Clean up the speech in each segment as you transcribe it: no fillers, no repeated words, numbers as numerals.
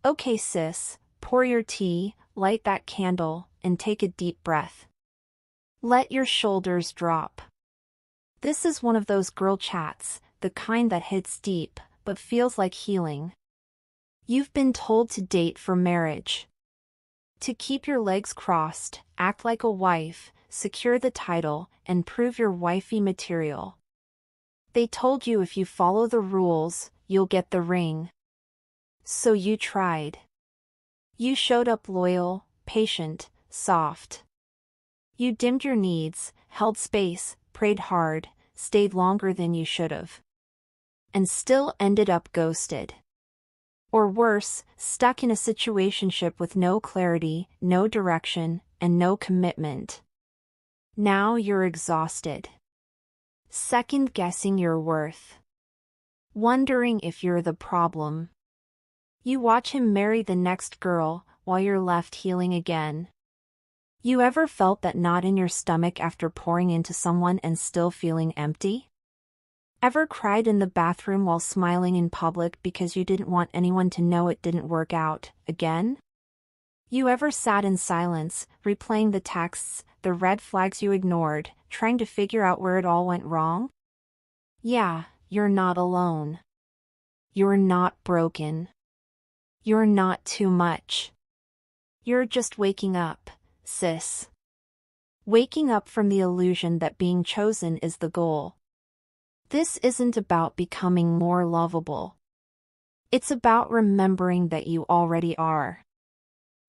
Okay, sis, pour your tea, light that candle, and take a deep breath. Let your shoulders drop. This is one of those girl chats, the kind that hits deep, but feels like healing. You've been told to date for marriage. To keep your legs crossed, act like a wife, secure the title, and prove you're wifey material. They told you if you follow the rules, you'll get the ring. So you tried. You showed up loyal, patient, soft. You dimmed your needs, held space, prayed hard, stayed longer than you should've. And still ended up ghosted. Or worse, stuck in a situationship with no clarity, no direction, and no commitment. Now you're exhausted. Second-guessing your worth. Wondering if you're the problem. You watch him marry the next girl, while you're left healing again. You ever felt that knot in your stomach after pouring into someone and still feeling empty? Ever cried in the bathroom while smiling in public because you didn't want anyone to know it didn't work out, again? You ever sat in silence, replaying the texts, the red flags you ignored, trying to figure out where it all went wrong? Yeah, you're not alone. You're not broken. You're not too much. You're just waking up, sis. Waking up from the illusion that being chosen is the goal. This isn't about becoming more lovable. It's about remembering that you already are.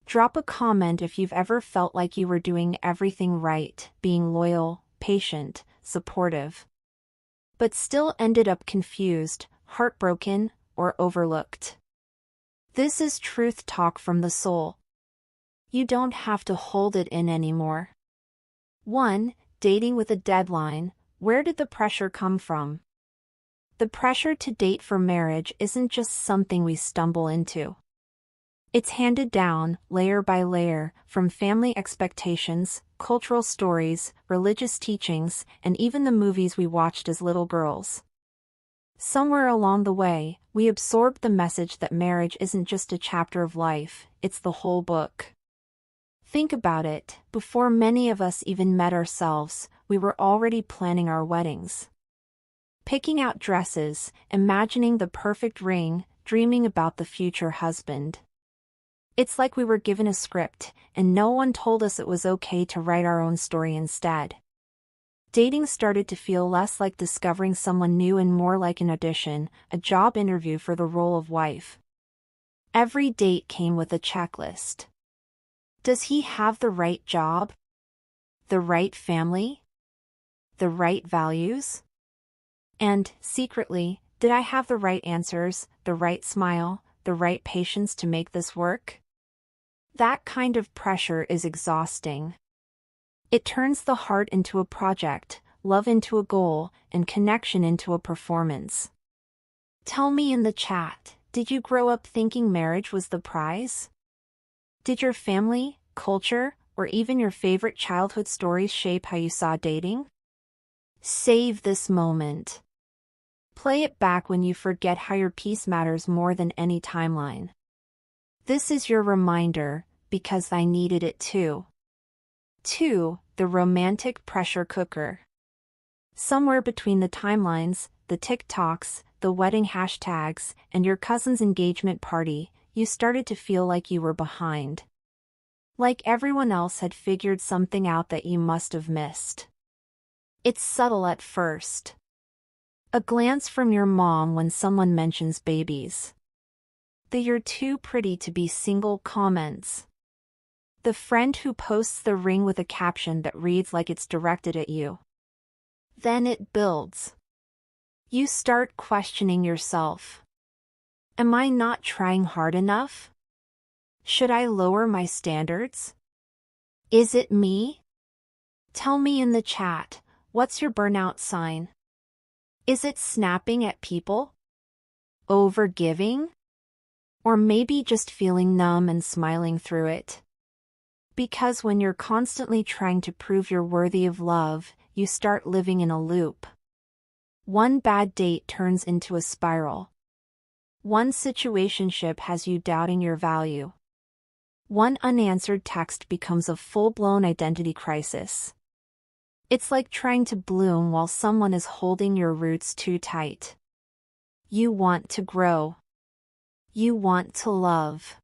Drop a comment if you've ever felt like you were doing everything right, being loyal, patient, supportive, but still ended up confused, heartbroken, or overlooked. This is truth talk from the soul. You don't have to hold it in anymore. 1. Dating with a deadline. Where did the pressure come from? The pressure to date for marriage isn't just something we stumble into. It's handed down, layer by layer, from family expectations, cultural stories, religious teachings, and even the movies we watched as little girls. Somewhere along the way, we absorbed the message that marriage isn't just a chapter of life, it's the whole book. Think about it, before many of us even met ourselves, we were already planning our weddings. Picking out dresses, imagining the perfect ring, dreaming about the future husband. It's like we were given a script, and no one told us it was okay to write our own story instead. Dating started to feel less like discovering someone new and more like an audition, a job interview for the role of wife. Every date came with a checklist. Does he have the right job? The right family? The right values? And, secretly, did I have the right answers, the right smile, the right patience to make this work? That kind of pressure is exhausting. It turns the heart into a project, love into a goal, and connection into a performance. Tell me in the chat, did you grow up thinking marriage was the prize? Did your family, culture, or even your favorite childhood stories shape how you saw dating? Save this moment. Play it back when you forget how your peace matters more than any timeline. This is your reminder, because I needed it too. 2. The romantic pressure cooker. Somewhere between the timelines, the TikToks, the wedding hashtags, and your cousin's engagement party, you started to feel like you were behind. Like everyone else had figured something out that you must have missed. It's subtle at first. A glance from your mom when someone mentions babies. The "you're too pretty to be single" comments. The friend who posts the ring with a caption that reads like it's directed at you. Then it builds. You start questioning yourself. Am I not trying hard enough? Should I lower my standards? Is it me? Tell me in the chat, what's your burnout sign? Is it snapping at people? Overgiving? Or maybe just feeling numb and smiling through it? Because when you're constantly trying to prove you're worthy of love, you start living in a loop. One bad date turns into a spiral. One situationship has you doubting your value. One unanswered text becomes a full-blown identity crisis. It's like trying to bloom while someone is holding your roots too tight. You want to grow. You want to love.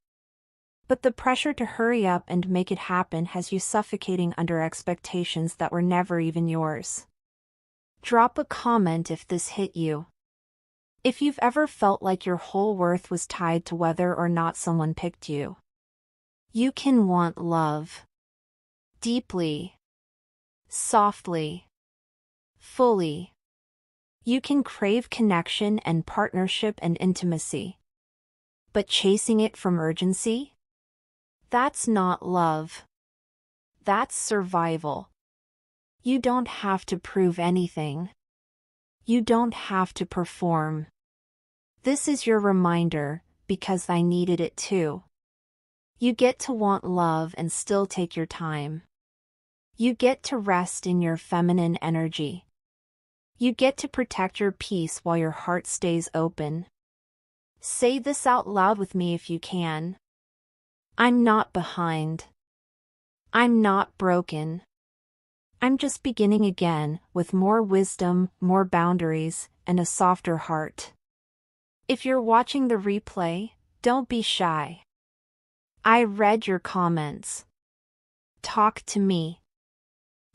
But the pressure to hurry up and make it happen has you suffocating under expectations that were never even yours. Drop a comment if this hit you. If you've ever felt like your whole worth was tied to whether or not someone picked you. You can want love. Deeply. Softly. Fully. You can crave connection and partnership and intimacy. But chasing it from urgency? That's not love. That's survival. You don't have to prove anything. You don't have to perform. This is your reminder, because I needed it too. You get to want love and still take your time. You get to rest in your feminine energy. You get to protect your peace while your heart stays open. Say this out loud with me if you can. I'm not behind. I'm not broken. I'm just beginning again, with more wisdom, more boundaries, and a softer heart. If you're watching the replay, don't be shy. I read your comments. Talk to me.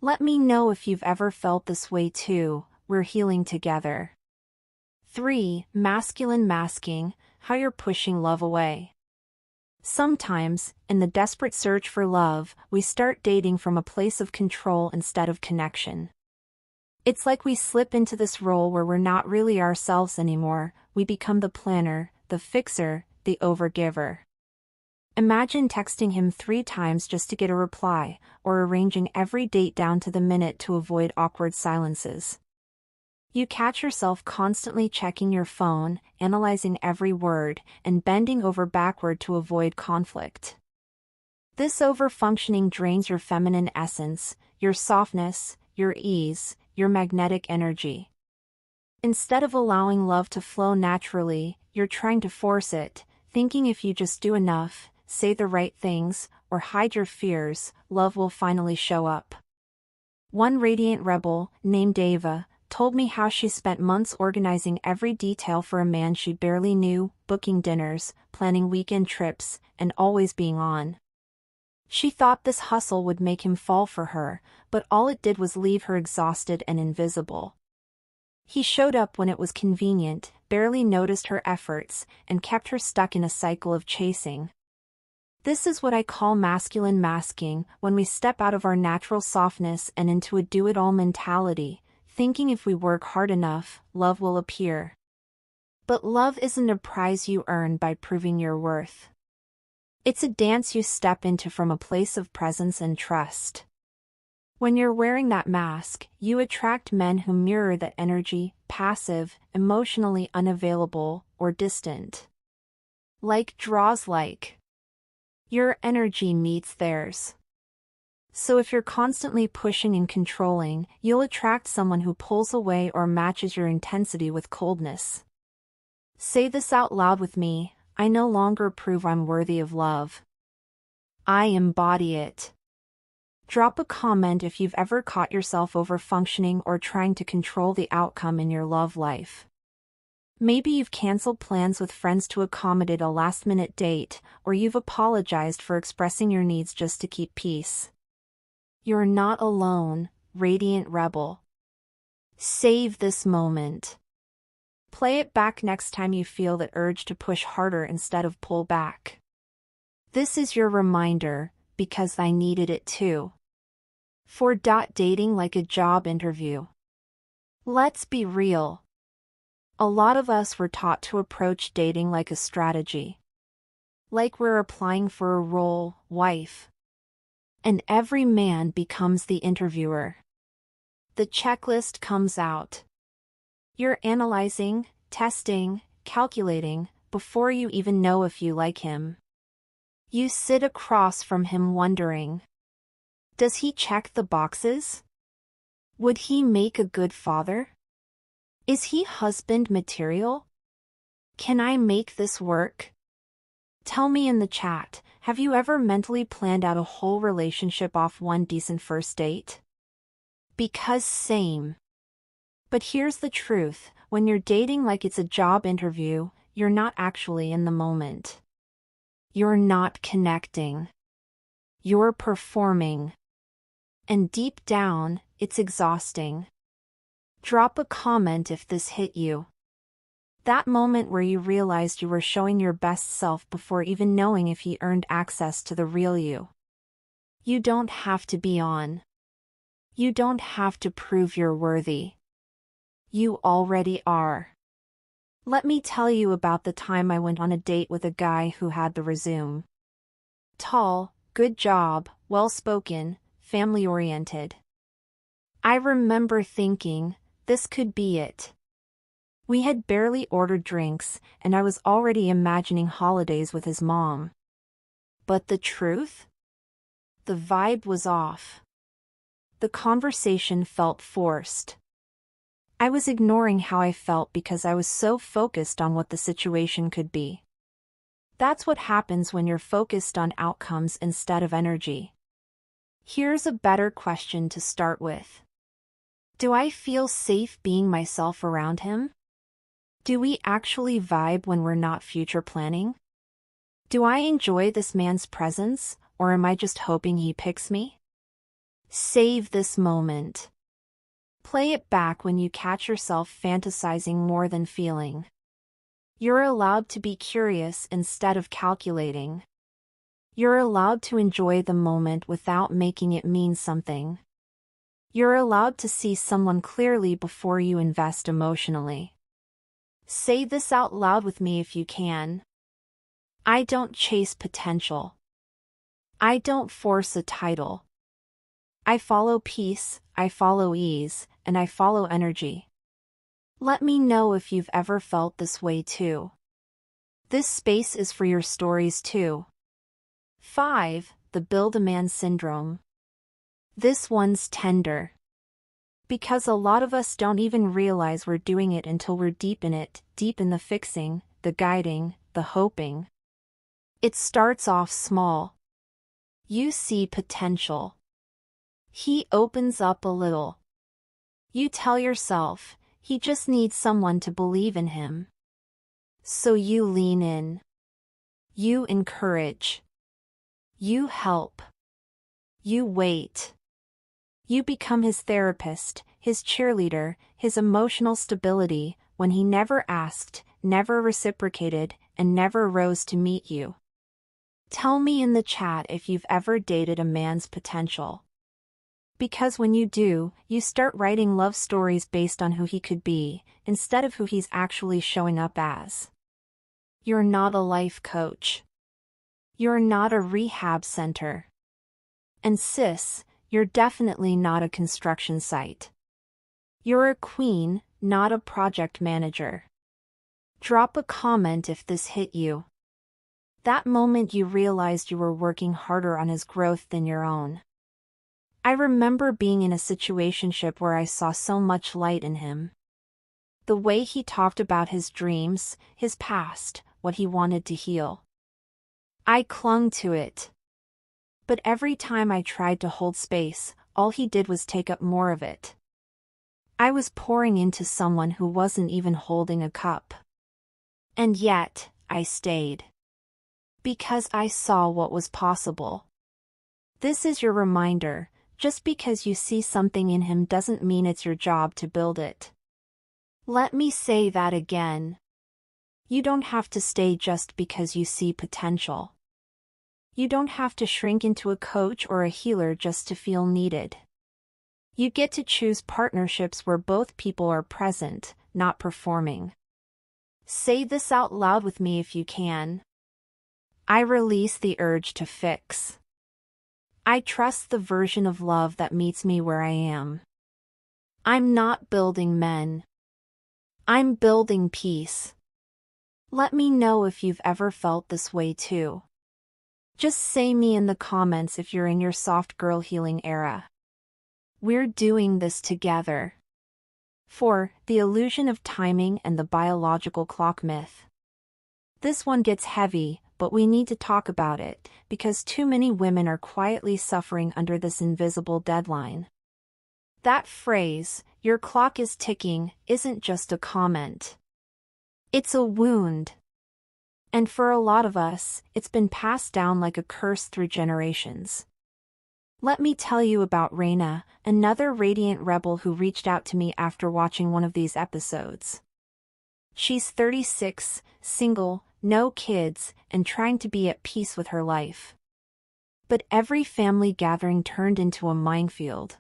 Let me know if you've ever felt this way too. We're healing together. 3. Masculine masking, how you're pushing love away. Sometimes, in the desperate search for love, we start dating from a place of control instead of connection. It's like we slip into this role where we're not really ourselves anymore. We become the planner, the fixer, the overgiver. Imagine texting him 3 times just to get a reply, or arranging every date down to the minute to avoid awkward silences. You catch yourself constantly checking your phone, analyzing every word, and bending over backward to avoid conflict. This overfunctioning drains your feminine essence, your softness, your ease, your magnetic energy. Instead of allowing love to flow naturally, you're trying to force it, thinking if you just do enough, say the right things, or hide your fears, love will finally show up. One radiant rebel, named Ava, told me how she spent months organizing every detail for a man she barely knew, booking dinners, planning weekend trips, and always being on. She thought this hustle would make him fall for her, but all it did was leave her exhausted and invisible. He showed up when it was convenient, barely noticed her efforts, and kept her stuck in a cycle of chasing. This is what I call masculine masking, when we step out of our natural softness and into a do-it-all mentality, thinking if we work hard enough, love will appear. But love isn't a prize you earn by proving your worth. It's a dance you step into from a place of presence and trust. When you're wearing that mask, you attract men who mirror that energy, passive, emotionally unavailable, or distant. Like draws like. Your energy meets theirs. So if you're constantly pushing and controlling, you'll attract someone who pulls away or matches your intensity with coldness. Say this out loud with me: I no longer prove I'm worthy of love. I embody it. Drop a comment if you've ever caught yourself overfunctioning or trying to control the outcome in your love life. Maybe you've canceled plans with friends to accommodate a last-minute date, or you've apologized for expressing your needs just to keep peace. You're not alone, radiant rebel. Save this moment. Play it back next time you feel that urge to push harder instead of pull back. This is your reminder, because I needed it too. 4. Dating like a job interview. Let's be real. A lot of us were taught to approach dating like a strategy. Like we're applying for a role, wife. And every man becomes the interviewer. The checklist comes out. You're analyzing, testing, calculating, before you even know if you like him. You sit across from him wondering, does he check the boxes? Would he make a good father? Is he husband material? Can I make this work? Tell me in the chat, have you ever mentally planned out a whole relationship off one decent first date? Because same. But here's the truth, when you're dating like it's a job interview, you're not actually in the moment. You're not connecting. You're performing. And deep down, it's exhausting. Drop a comment if this hit you. That moment where you realized you were showing your best self before even knowing if he earned access to the real you. You don't have to be on. You don't have to prove you're worthy. You already are. Let me tell you about the time I went on a date with a guy who had the resume. Tall, good job, well-spoken, family-oriented. I remember thinking, this could be it. We had barely ordered drinks, and I was already imagining holidays with his mom. But the truth? The vibe was off. The conversation felt forced. I was ignoring how I felt because I was so focused on what the situation could be. That's what happens when you're focused on outcomes instead of energy. Here's a better question to start with. Do I feel safe being myself around him? Do we actually vibe when we're not future planning? Do I enjoy this man's presence, or am I just hoping he picks me? Save this moment. Play it back when you catch yourself fantasizing more than feeling. You're allowed to be curious instead of calculating. You're allowed to enjoy the moment without making it mean something. You're allowed to see someone clearly before you invest emotionally. Say this out loud with me if you can. I don't chase potential. I don't force a title. I follow peace, I follow ease, and I follow energy. Let me know if you've ever felt this way too. This space is for your stories too. 5. The Build-A-Man Syndrome. This one's tender. Because a lot of us don't even realize we're doing it until we're deep in it, deep in the fixing, the guiding, the hoping. It starts off small. You see potential. He opens up a little. You tell yourself, he just needs someone to believe in him. So you lean in. You encourage. You help. You wait. You become his therapist, his cheerleader, his emotional stability, when he never asked, never reciprocated, and never rose to meet you. Tell me in the chat if you've ever dated a man's potential. Because when you do, you start writing love stories based on who he could be, instead of who he's actually showing up as. You're not a life coach. You're not a rehab center. And sis, you're definitely not a construction site. You're a queen, not a project manager. Drop a comment if this hit you. That moment you realized you were working harder on his growth than your own. I remember being in a situationship where I saw so much light in him. The way he talked about his dreams, his past, what he wanted to heal. I clung to it. But every time I tried to hold space, all he did was take up more of it. I was pouring into someone who wasn't even holding a cup. And yet, I stayed. Because I saw what was possible. This is your reminder, just because you see something in him doesn't mean it's your job to build it. Let me say that again. You don't have to stay just because you see potential. You don't have to shrink into a coach or a healer just to feel needed. You get to choose partnerships where both people are present, not performing. Say this out loud with me if you can. I release the urge to fix. I trust the version of love that meets me where I am. I'm not building men. I'm building peace. Let me know if you've ever felt this way too. Just say me in the comments if you're in your soft girl healing era. We're doing this together. 4. The illusion of timing and the biological clock myth. This one gets heavy, but we need to talk about it, because too many women are quietly suffering under this invisible deadline. That phrase, "your clock is ticking," isn't just a comment. It's a wound. And for a lot of us, it's been passed down like a curse through generations. Let me tell you about Reina, another radiant rebel who reached out to me after watching one of these episodes. She's 36, single, no kids, and trying to be at peace with her life. But every family gathering turned into a minefield.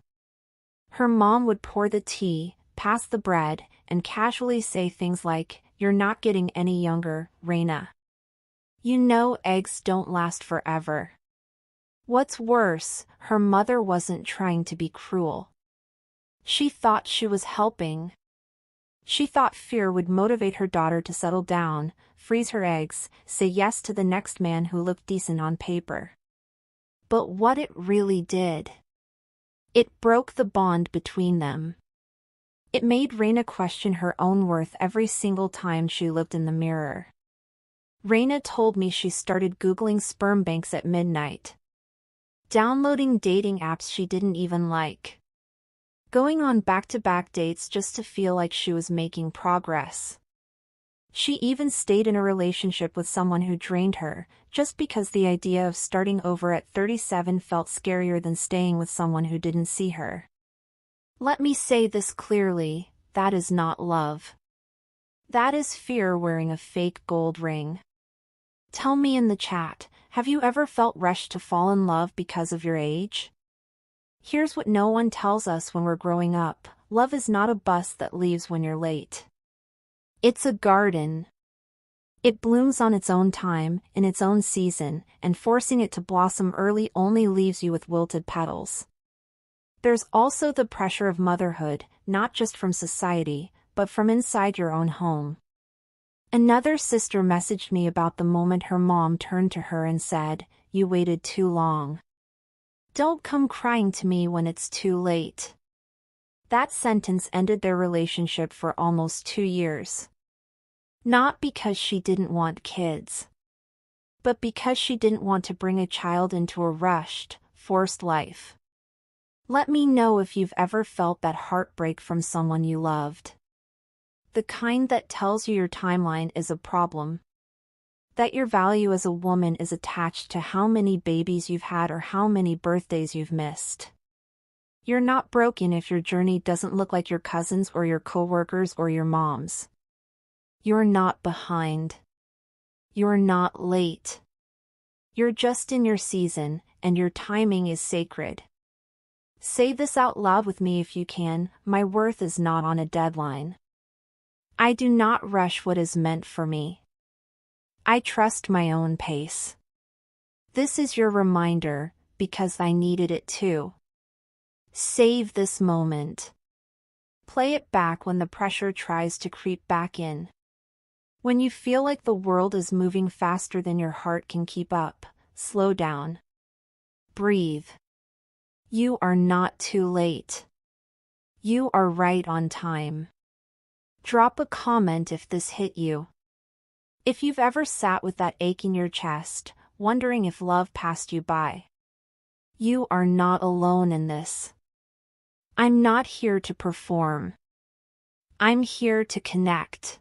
Her mom would pour the tea, pass the bread, and casually say things like, "You're not getting any younger, Reina. You know eggs don't last forever." What's worse, her mother wasn't trying to be cruel. She thought she was helping. She thought fear would motivate her daughter to settle down, freeze her eggs, say yes to the next man who looked decent on paper. But what it really did, it broke the bond between them. It made Reina question her own worth every single time she looked in the mirror. Reina told me she started Googling sperm banks at midnight, downloading dating apps she didn't even like, going on back-to-back dates just to feel like she was making progress. She even stayed in a relationship with someone who drained her, just because the idea of starting over at 37 felt scarier than staying with someone who didn't see her. Let me say this clearly, that is not love. That is fear wearing a fake gold ring. Tell me in the chat, have you ever felt rushed to fall in love because of your age? Here's what no one tells us when we're growing up: love is not a bus that leaves when you're late. It's a garden. It blooms on its own time, in its own season, and forcing it to blossom early only leaves you with wilted petals. There's also the pressure of motherhood, not just from society, but from inside your own home. Another sister messaged me about the moment her mom turned to her and said, "You waited too long. Don't come crying to me when it's too late." That sentence ended their relationship for almost 2 years. Not because she didn't want kids, but because she didn't want to bring a child into a rushed, forced life. Let me know if you've ever felt that heartbreak from someone you loved. The kind that tells you your timeline is a problem. That your value as a woman is attached to how many babies you've had or how many birthdays you've missed. You're not broken if your journey doesn't look like your cousins or your coworkers or your mom's. You're not behind. You're not late. You're just in your season, and your timing is sacred. Say this out loud with me if you can: my worth is not on a deadline. I do not rush what is meant for me. I trust my own pace. This is your reminder, because I needed it too. Save this moment. Play it back when the pressure tries to creep back in. When you feel like the world is moving faster than your heart can keep up, slow down. Breathe. You are not too late. You are right on time. Drop a comment if this hit you. If you've ever sat with that ache in your chest, wondering if love passed you by, you are not alone in this. I'm not here to perform. I'm here to connect.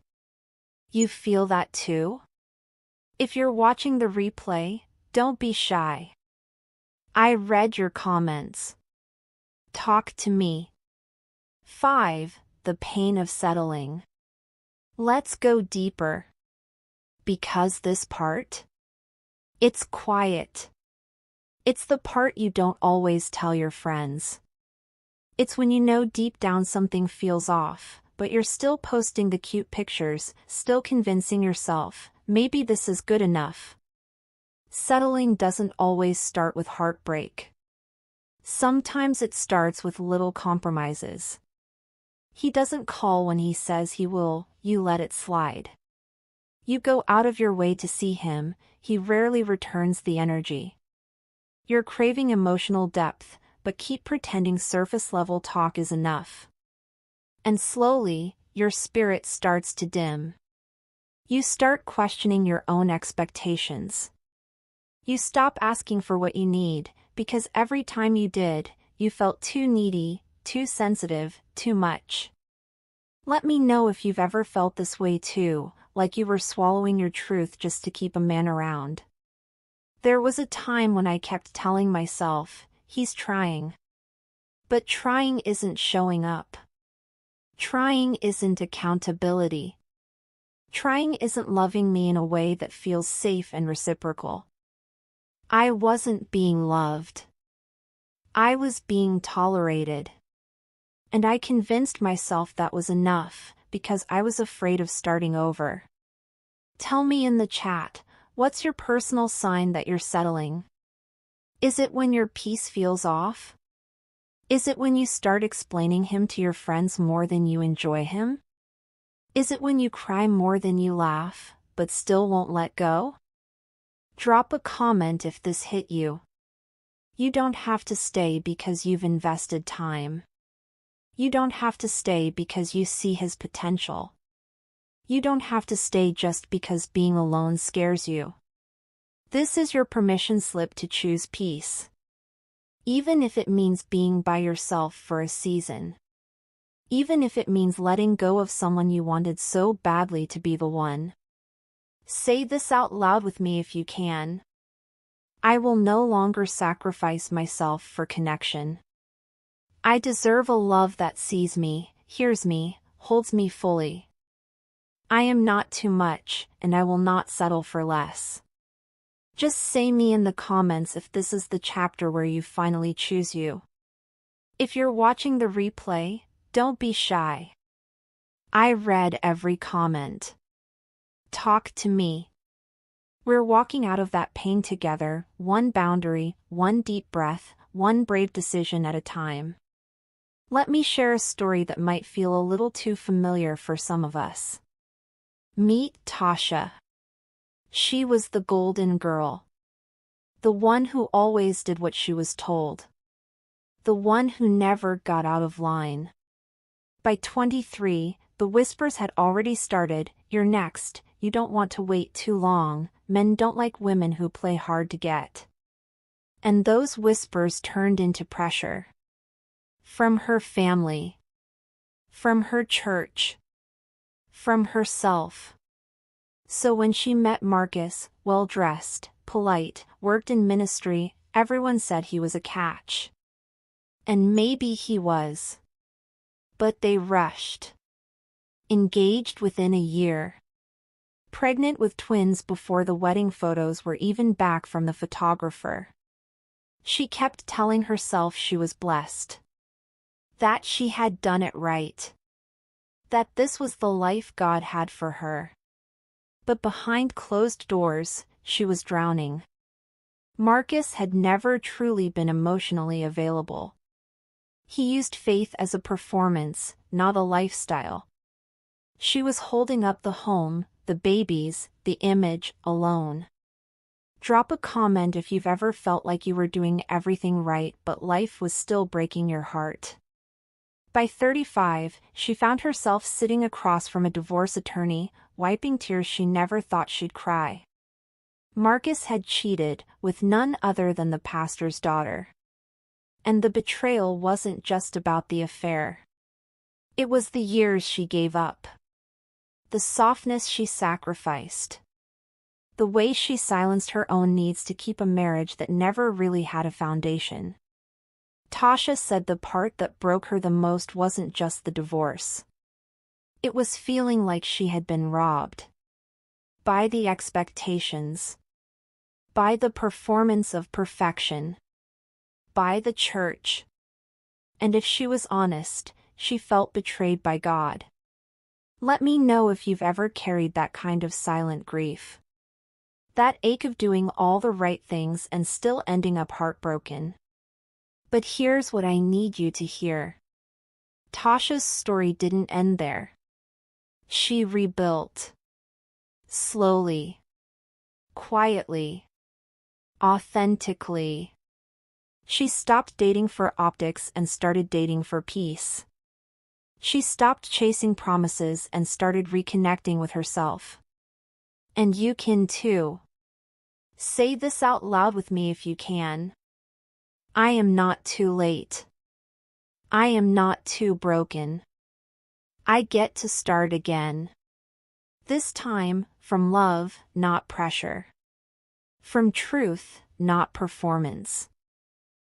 You feel that too? If you're watching the replay, don't be shy. I read your comments. Talk to me. 5. The pain of settling. Let's go deeper. Because this part? It's quiet. It's the part you don't always tell your friends. It's when you know deep down something feels off, but you're still posting the cute pictures, still convincing yourself, maybe this is good enough. Settling doesn't always start with heartbreak. Sometimes it starts with little compromises. He doesn't call when he says he will, you let it slide. You go out of your way to see him, he rarely returns the energy. You're craving emotional depth, but keep pretending surface-level talk is enough. And slowly, your spirit starts to dim. You start questioning your own expectations. You stop asking for what you need, because every time you did, you felt too needy, too sensitive, too much. Let me know if you've ever felt this way too, like you were swallowing your truth just to keep a man around. There was a time when I kept telling myself, he's trying. But trying isn't showing up. Trying isn't accountability. Trying isn't loving me in a way that feels safe and reciprocal. I wasn't being loved. I was being tolerated. And I convinced myself that was enough, because I was afraid of starting over. Tell me in the chat, what's your personal sign that you're settling? Is it when your peace feels off? Is it when you start explaining him to your friends more than you enjoy him? Is it when you cry more than you laugh, but still won't let go? Drop a comment if this hit you. You don't have to stay because you've invested time. You don't have to stay because you see his potential. You don't have to stay just because being alone scares you. This is your permission slip to choose peace. Even if it means being by yourself for a season. Even if it means letting go of someone you wanted so badly to be the one. Say this out loud with me if you can. I will no longer sacrifice myself for connection. I deserve a love that sees me, hears me, holds me fully. I am not too much, and I will not settle for less. Just say me in the comments if this is the chapter where you finally choose you. If you're watching the replay, don't be shy. I read every comment. Talk to me. We're walking out of that pain together, one boundary, one deep breath, one brave decision at a time. Let me share a story that might feel a little too familiar for some of us. Meet Tasha. She was the golden girl. The one who always did what she was told. The one who never got out of line. By 23, the whispers had already started, "You're next, you don't want to wait too long, men don't like women who play hard to get." And those whispers turned into pressure. From her family. From her church. From herself. So when she met Marcus, well-dressed, polite, worked in ministry, everyone said he was a catch. And maybe he was. But they rushed. Engaged within a year. Pregnant with twins before the wedding photos were even back from the photographer. She kept telling herself she was blessed. That she had done it right. That this was the life God had for her. But behind closed doors, she was drowning. Marcus had never truly been emotionally available. He used faith as a performance, not a lifestyle. She was holding up the home, the babies, the image, alone. Drop a comment if you've ever felt like you were doing everything right but life was still breaking your heart. By 35, she found herself sitting across from a divorce attorney, wiping tears she never thought she'd cry. Marcus had cheated, with none other than the pastor's daughter. And the betrayal wasn't just about the affair. It was the years she gave up. The softness she sacrificed. The way she silenced her own needs to keep a marriage that never really had a foundation. Tasha said the part that broke her the most wasn't just the divorce. It was feeling like she had been robbed. By the expectations. By the performance of perfection. By the church. And if she was honest, she felt betrayed by God. Let me know if you've ever carried that kind of silent grief. That ache of doing all the right things and still ending up heartbroken. But here's what I need you to hear. Tasha's story didn't end there. She rebuilt. Slowly. Quietly. Authentically. She stopped dating for optics and started dating for peace. She stopped chasing promises and started reconnecting with herself. And you can too. Say this out loud with me if you can. I am not too late. I am not too broken. I get to start again. This time, from love, not pressure. From truth, not performance.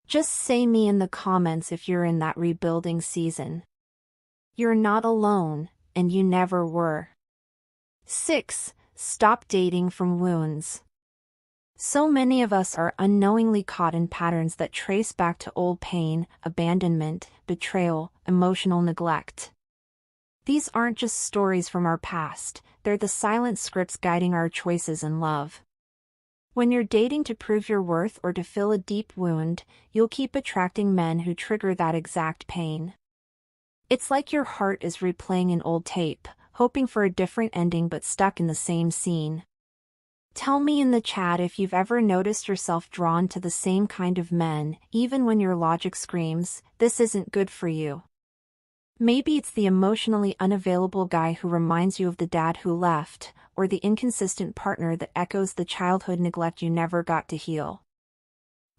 Just say me in the comments if you're in that rebuilding season. You're not alone, and you never were. 6. Stop dating from wounds. So many of us are unknowingly caught in patterns that trace back to old pain, abandonment, betrayal, emotional neglect. These aren't just stories from our past, they're the silent scripts guiding our choices in love. When you're dating to prove your worth or to fill a deep wound, you'll keep attracting men who trigger that exact pain. It's like your heart is replaying an old tape, hoping for a different ending but stuck in the same scene. Tell me in the chat if you've ever noticed yourself drawn to the same kind of men, even when your logic screams, this isn't good for you. Maybe it's the emotionally unavailable guy who reminds you of the dad who left, or the inconsistent partner that echoes the childhood neglect you never got to heal.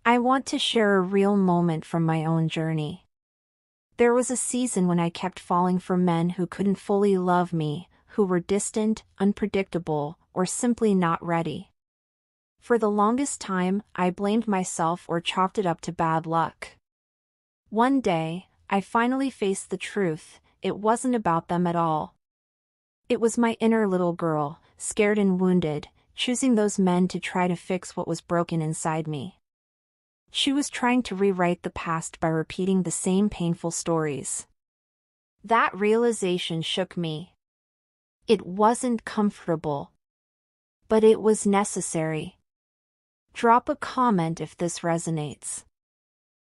I want to share a real moment from my own journey. There was a season when I kept falling for men who couldn't fully love me, who were distant, unpredictable, or simply not ready. For the longest time, I blamed myself or chalked it up to bad luck. One day, I finally faced the truth, it wasn't about them at all. It was my inner little girl, scared and wounded, choosing those men to try to fix what was broken inside me. She was trying to rewrite the past by repeating the same painful stories. That realization shook me. It wasn't comfortable. But it was necessary. Drop a comment if this resonates.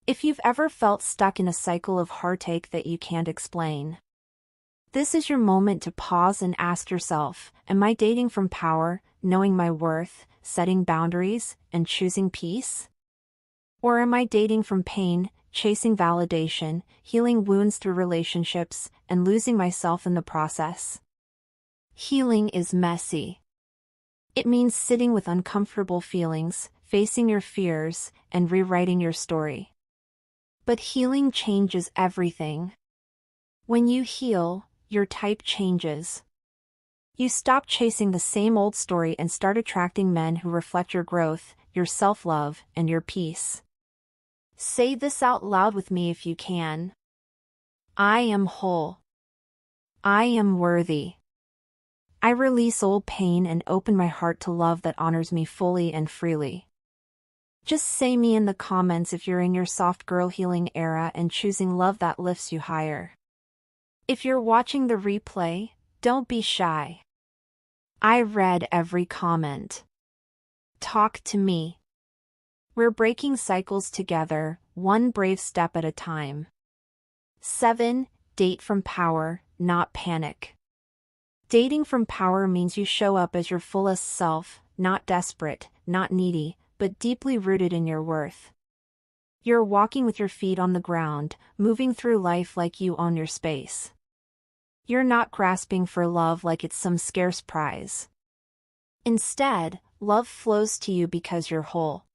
If you've ever felt stuck in a cycle of heartache that you can't explain. This is your moment to pause and ask yourself, am I dating from power, knowing my worth, setting boundaries, and choosing peace? Or am I dating from pain, chasing validation, healing wounds through relationships, and losing myself in the process? Healing is messy. It means sitting with uncomfortable feelings, facing your fears, and rewriting your story. But healing changes everything. When you heal, your type changes. You stop chasing the same old story and start attracting men who reflect your growth, your self-love, and your peace. Say this out loud with me if you can. I am whole. I am worthy. I release old pain and open my heart to love that honors me fully and freely. Just say me in the comments if you're in your soft girl healing era and choosing love that lifts you higher. If you're watching the replay, don't be shy. I read every comment. Talk to me. We're breaking cycles together, one brave step at a time. 7. Date from power, not panic. Dating from power means you show up as your fullest self, not desperate, not needy, but deeply rooted in your worth. You're walking with your feet on the ground, moving through life like you own your space. You're not grasping for love like it's some scarce prize. Instead, love flows to you because you're whole.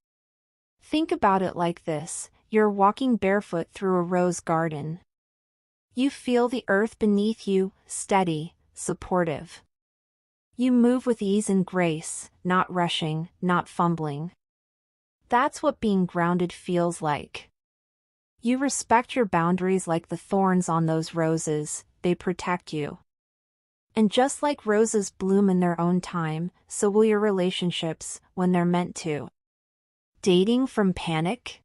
Think about it like this, you're walking barefoot through a rose garden. You feel the earth beneath you, steady, supportive. You move with ease and grace, not rushing, not fumbling. That's what being grounded feels like. You respect your boundaries like the thorns on those roses, they protect you. And just like roses bloom in their own time, so will your relationships, when they're meant to. Dating from panic?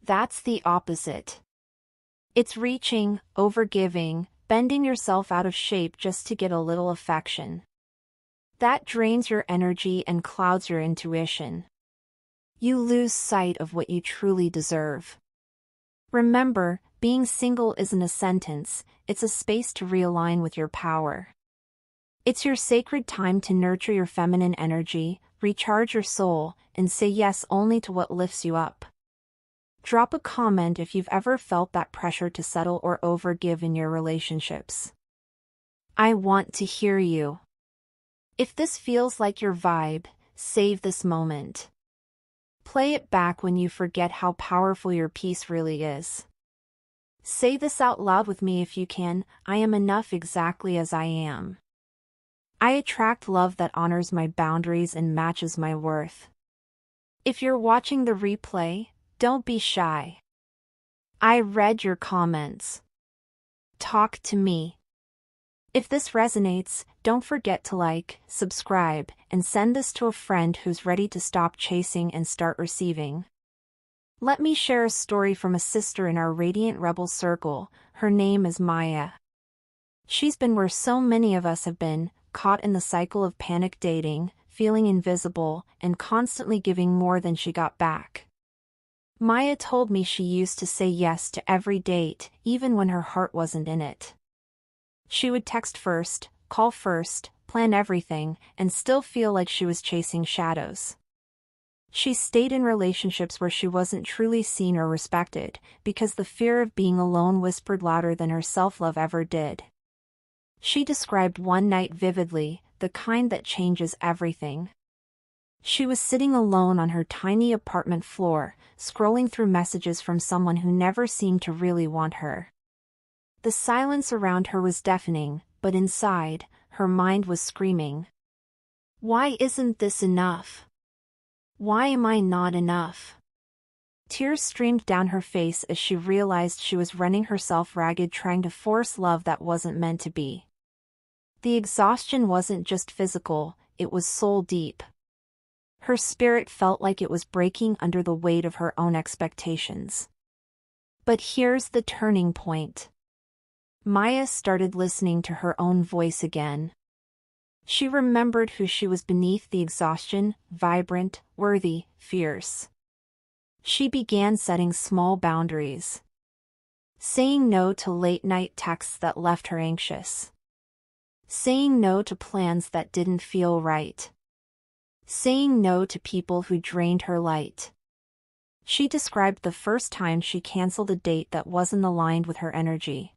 That's the opposite. It's reaching, overgiving, bending yourself out of shape just to get a little affection. That drains your energy and clouds your intuition. You lose sight of what you truly deserve. Remember, being single isn't a sentence, it's a space to realign with your power. It's your sacred time to nurture your feminine energy, recharge your soul, and say yes only to what lifts you up. Drop a comment if you've ever felt that pressure to settle or overgive in your relationships. I want to hear you. If this feels like your vibe, save this moment. Play it back when you forget how powerful your peace really is. Say this out loud with me if you can: I am enough exactly as I am. I attract love that honors my boundaries and matches my worth. If you're watching the replay, don't be shy. I read your comments. Talk to me. If this resonates, don't forget to like, subscribe, and send this to a friend who's ready to stop chasing and start receiving. Let me share a story from a sister in our Radiant Rebel circle. Her name is Maya. She's been where so many of us have been, caught in the cycle of panic dating, feeling invisible, and constantly giving more than she got back. Maya told me she used to say yes to every date, even when her heart wasn't in it. She would text first, call first, plan everything, and still feel like she was chasing shadows. She stayed in relationships where she wasn't truly seen or respected, because the fear of being alone whispered louder than her self-love ever did. She described one night vividly, the kind that changes everything. She was sitting alone on her tiny apartment floor, scrolling through messages from someone who never seemed to really want her. The silence around her was deafening, but inside, her mind was screaming. Why isn't this enough? Why am I not enough? Tears streamed down her face as she realized she was running herself ragged trying to force love that wasn't meant to be. The exhaustion wasn't just physical, it was soul deep. Her spirit felt like it was breaking under the weight of her own expectations. But here's the turning point. Maya started listening to her own voice again. She remembered who she was beneath the exhaustion: vibrant, worthy, fierce. She began setting small boundaries. Saying no to late-night texts that left her anxious. Saying no to plans that didn't feel right. Saying no to people who drained her light. She described the first time she canceled a date that wasn't aligned with her energy.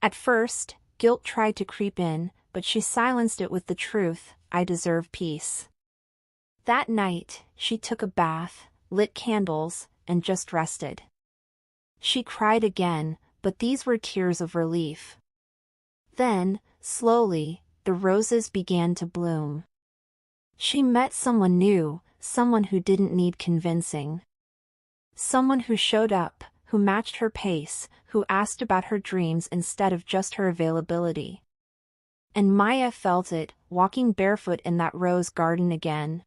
At first, guilt tried to creep in, but she silenced it with the truth: I deserve peace. That night, she took a bath, lit candles, and just rested. She cried again, but these were tears of relief. Then, slowly, the roses began to bloom. She met someone new, someone who didn't need convincing. Someone who showed up, who matched her pace, who asked about her dreams instead of just her availability. And Maya felt it, walking barefoot in that rose garden again.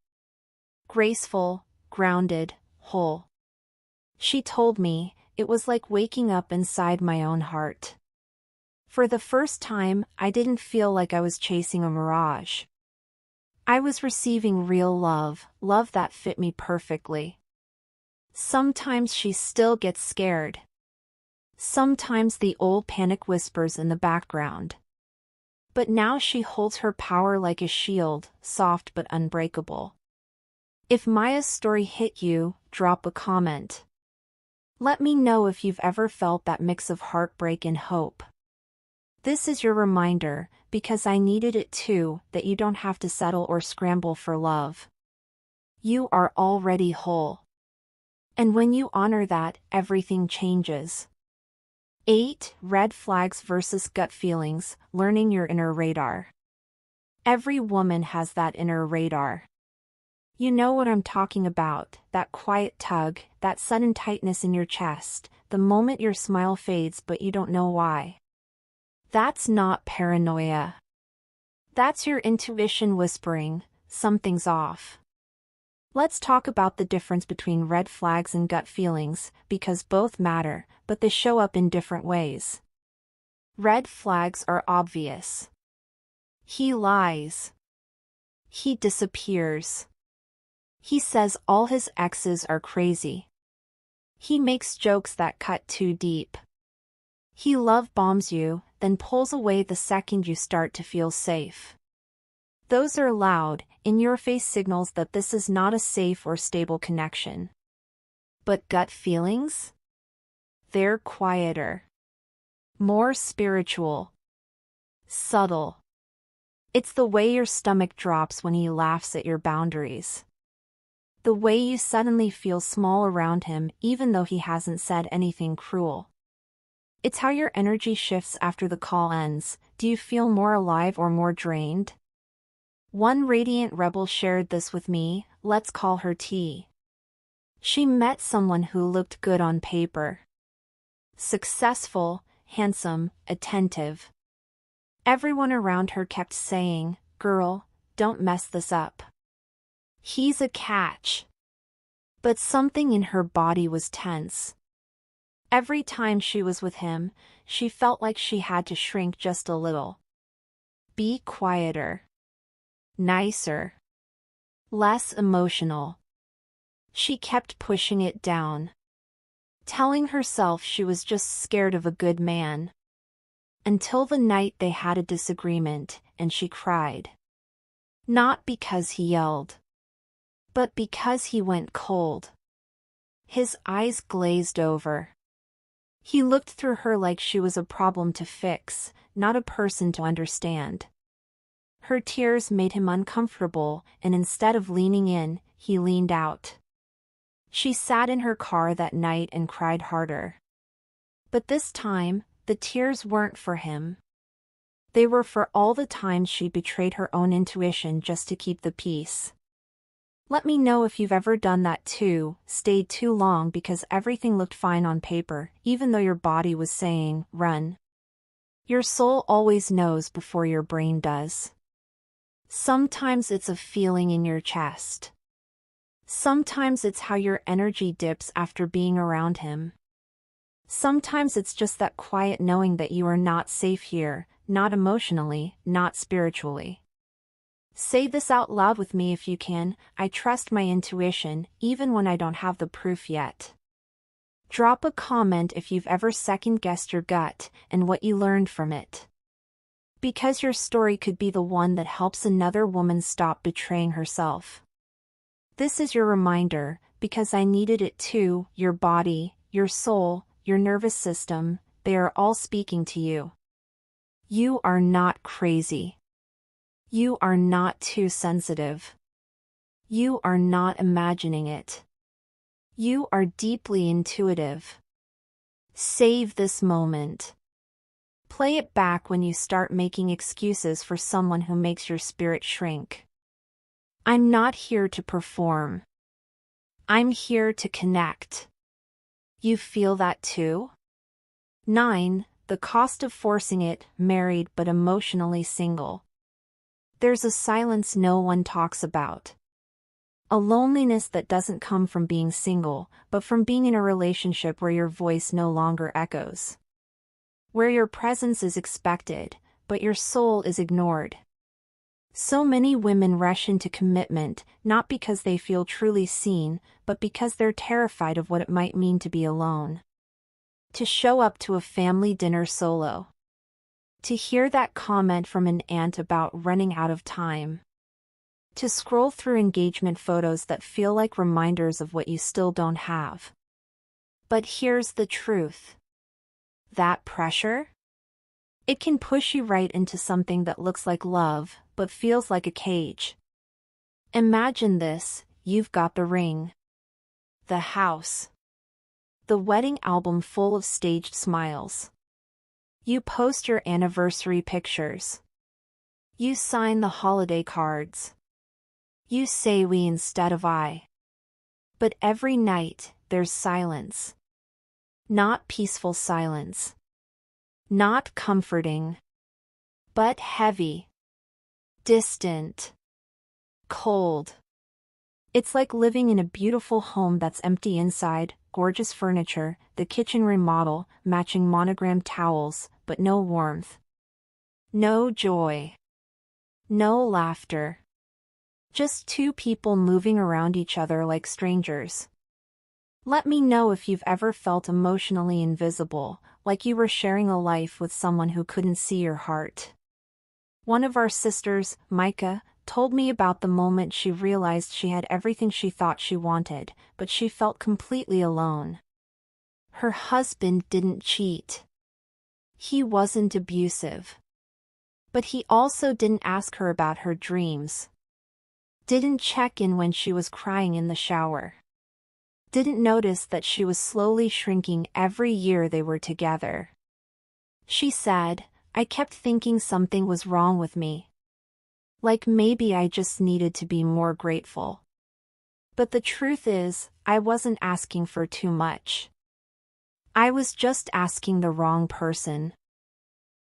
Graceful, grounded, whole. She told me, it was like waking up inside my own heart. For the first time, I didn't feel like I was chasing a mirage. I was receiving real love, love that fit me perfectly. Sometimes she still gets scared. Sometimes the old panic whispers in the background. But now she holds her power like a shield, soft but unbreakable. If Maya's story hit you, drop a comment. Let me know if you've ever felt that mix of heartbreak and hope. This is your reminder, because I needed it too, that you don't have to settle or scramble for love. You are already whole. And when you honor that, everything changes. 8. Red flags versus gut feelings: learning your inner radar. Every woman has that inner radar. You know what I'm talking about, that quiet tug, that sudden tightness in your chest, the moment your smile fades but you don't know why. That's not paranoia. That's your intuition whispering, something's off. Let's talk about the difference between red flags and gut feelings, because both matter, but they show up in different ways. Red flags are obvious. He lies. He disappears. He says all his exes are crazy. He makes jokes that cut too deep. He love bombs you, then pulls away the second you start to feel safe. Those are loud, in-your-face signals that this is not a safe or stable connection. But gut feelings? They're quieter. More spiritual. Subtle. It's the way your stomach drops when he laughs at your boundaries. The way you suddenly feel small around him even though he hasn't said anything cruel. It's how your energy shifts after the call ends. Do you feel more alive or more drained? One radiant rebel shared this with me. Let's call her T. She met someone who looked good on paper. Successful, handsome, attentive. Everyone around her kept saying, "Girl, don't mess this up. He's a catch." But something in her body was tense. Every time she was with him, she felt like she had to shrink just a little. Be quieter. Nicer. Less emotional. She kept pushing it down. Telling herself she was just scared of a good man. Until the night they had a disagreement, and she cried. Not because he yelled. But because he went cold. His eyes glazed over. He looked through her like she was a problem to fix, not a person to understand. Her tears made him uncomfortable, and instead of leaning in, he leaned out. She sat in her car that night and cried harder. But this time, the tears weren't for him. They were for all the times she betrayed her own intuition just to keep the peace. Let me know if you've ever done that too, stayed too long because everything looked fine on paper, even though your body was saying, run. Your soul always knows before your brain does. Sometimes it's a feeling in your chest. Sometimes it's how your energy dips after being around him. Sometimes it's just that quiet knowing that you are not safe here, not emotionally, not spiritually. Say this out loud with me if you can. I trust my intuition, even when I don't have the proof yet. Drop a comment if you've ever second-guessed your gut and what you learned from it. Because your story could be the one that helps another woman stop betraying herself. This is your reminder, because I needed it too. Your body, your soul, your nervous system, they are all speaking to you. You are not crazy. You are not too sensitive. You are not imagining it. You are deeply intuitive. Save this moment. Play it back when you start making excuses for someone who makes your spirit shrink. I'm not here to perform. I'm here to connect. You feel that too? 9. The cost of forcing it, married but emotionally single. There's a silence no one talks about. A loneliness that doesn't come from being single, but from being in a relationship where your voice no longer echoes. Where your presence is expected, but your soul is ignored. So many women rush into commitment, not because they feel truly seen, but because they're terrified of what it might mean to be alone. To show up to a family dinner solo. To hear that comment from an aunt about running out of time. To scroll through engagement photos that feel like reminders of what you still don't have. But here's the truth. That pressure? It can push you right into something that looks like love, but feels like a cage. Imagine this, you've got the ring. The house. The wedding album full of staged smiles. You post your anniversary pictures. You sign the holiday cards. You say we instead of I. But every night, there's silence. Not peaceful silence. Not comforting. But heavy. Distant. Cold. It's like living in a beautiful home that's empty inside, gorgeous furniture, the kitchen remodel, matching monogrammed towels, but no warmth. No joy. No laughter. Just two people moving around each other like strangers. Let me know if you've ever felt emotionally invisible, like you were sharing a life with someone who couldn't see your heart. One of our sisters, Micah, told me about the moment she realized she had everything she thought she wanted, but she felt completely alone. Her husband didn't cheat. He wasn't abusive. But he also didn't ask her about her dreams. Didn't check in when she was crying in the shower. Didn't notice that she was slowly shrinking every year they were together. She said, "I kept thinking something was wrong with me. Like maybe I just needed to be more grateful. But the truth is, I wasn't asking for too much. I was just asking the wrong person."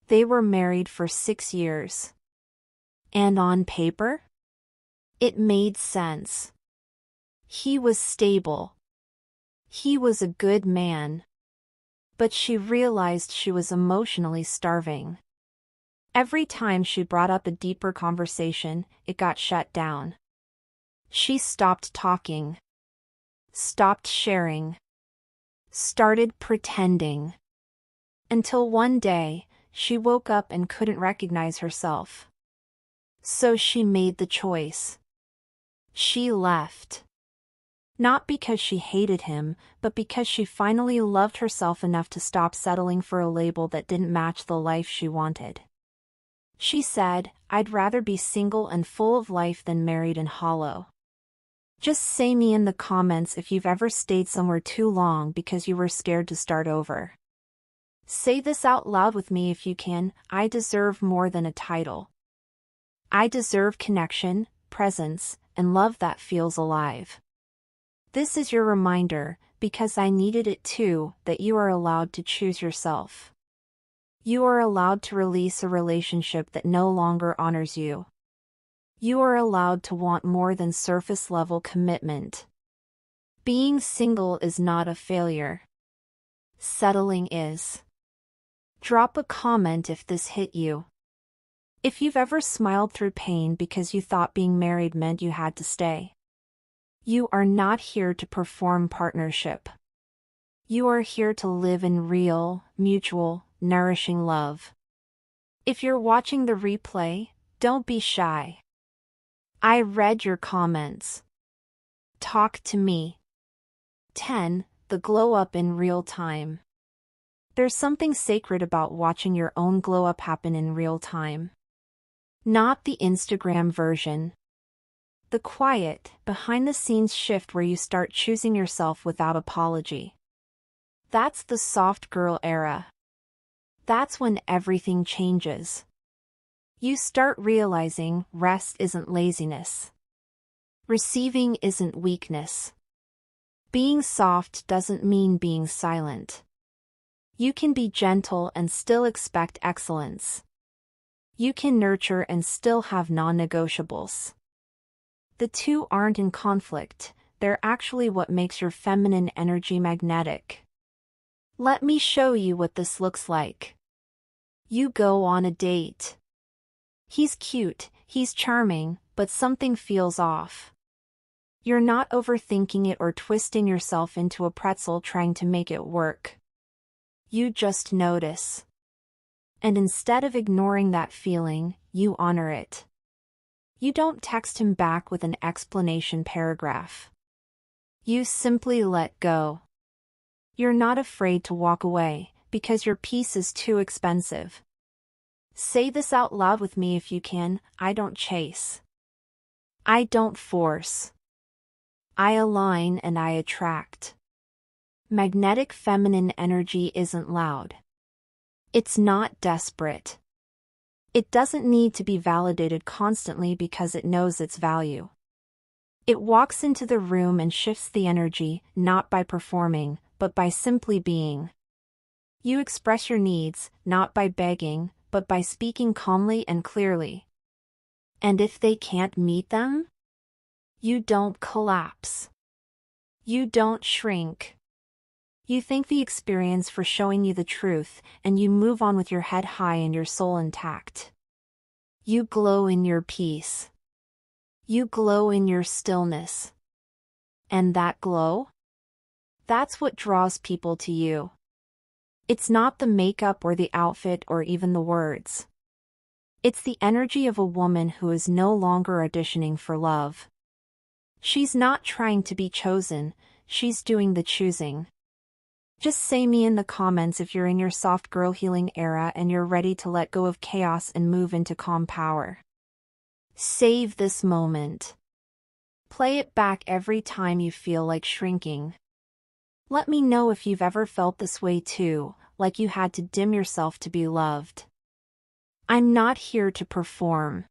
They were married for 6 years. And on paper? It made sense. He was stable. He was a good man. But she realized she was emotionally starving. Every time she brought up a deeper conversation, it got shut down. She stopped talking. Stopped sharing. Started pretending. Until one day, she woke up and couldn't recognize herself. So she made the choice. She left. Not because she hated him, but because she finally loved herself enough to stop settling for a label that didn't match the life she wanted. She said, "I'd rather be single and full of life than married and hollow." Just say me in the comments if you've ever stayed somewhere too long because you were scared to start over. Say this out loud with me if you can: I deserve more than a title. I deserve connection, presence, and love that feels alive. This is your reminder, because I needed it too, that you are allowed to choose yourself. You are allowed to release a relationship that no longer honors you. You are allowed to want more than surface-level commitment. Being single is not a failure. Settling is. Drop a comment if this hit you. If you've ever smiled through pain because you thought being married meant you had to stay. You are not here to perform partnership. You are here to live in real, mutual, nourishing love. If you're watching the replay, don't be shy. I read your comments. Talk to me. 10. The glow up in real time. There's something sacred about watching your own glow up happen in real time. Not the Instagram version. The quiet, behind-the-scenes shift where you start choosing yourself without apology. That's the soft girl era. That's when everything changes. You start realizing rest isn't laziness. Receiving isn't weakness. Being soft doesn't mean being silent. You can be gentle and still expect excellence. You can nurture and still have non-negotiables. The two aren't in conflict, they're actually what makes your feminine energy magnetic. Let me show you what this looks like. You go on a date. He's cute, he's charming, but something feels off. You're not overthinking it or twisting yourself into a pretzel trying to make it work. You just notice. And instead of ignoring that feeling, you honor it. You don't text him back with an explanation paragraph. You simply let go. You're not afraid to walk away, because your peace is too expensive. Say this out loud with me if you can: I don't chase. I don't force. I align and I attract. Magnetic feminine energy isn't loud. It's not desperate. It doesn't need to be validated constantly because it knows its value. It walks into the room and shifts the energy, not by performing, but by simply being. You express your needs, not by begging, but by speaking calmly and clearly. And if they can't meet them, you don't collapse. You don't shrink. You thank the experience for showing you the truth, and you move on with your head high and your soul intact. You glow in your peace. You glow in your stillness. And that glow? That's what draws people to you. It's not the makeup or the outfit or even the words. It's the energy of a woman who is no longer auditioning for love. She's not trying to be chosen, she's doing the choosing. Just say me in the comments if you're in your soft girl healing era and you're ready to let go of chaos and move into calm power. Save this moment. Play it back every time you feel like shrinking. Let me know if you've ever felt this way too, like you had to dim yourself to be loved. I'm not here to perform.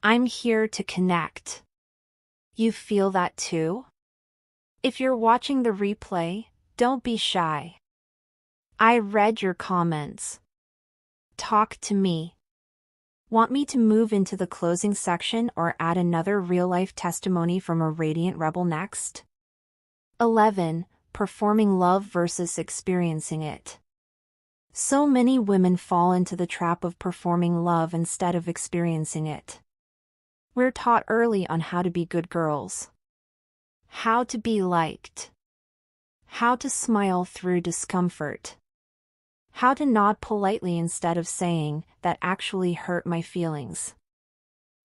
I'm here to connect. You feel that too? If you're watching the replay, don't be shy. I read your comments. Talk to me. Want me to move into the closing section or add another real-life testimony from a radiant rebel next? 11. Performing love versus experiencing it. So many women fall into the trap of performing love instead of experiencing it. We're taught early on how to be good girls. How to be liked. How to smile through discomfort. How to nod politely instead of saying, "That actually hurt my feelings."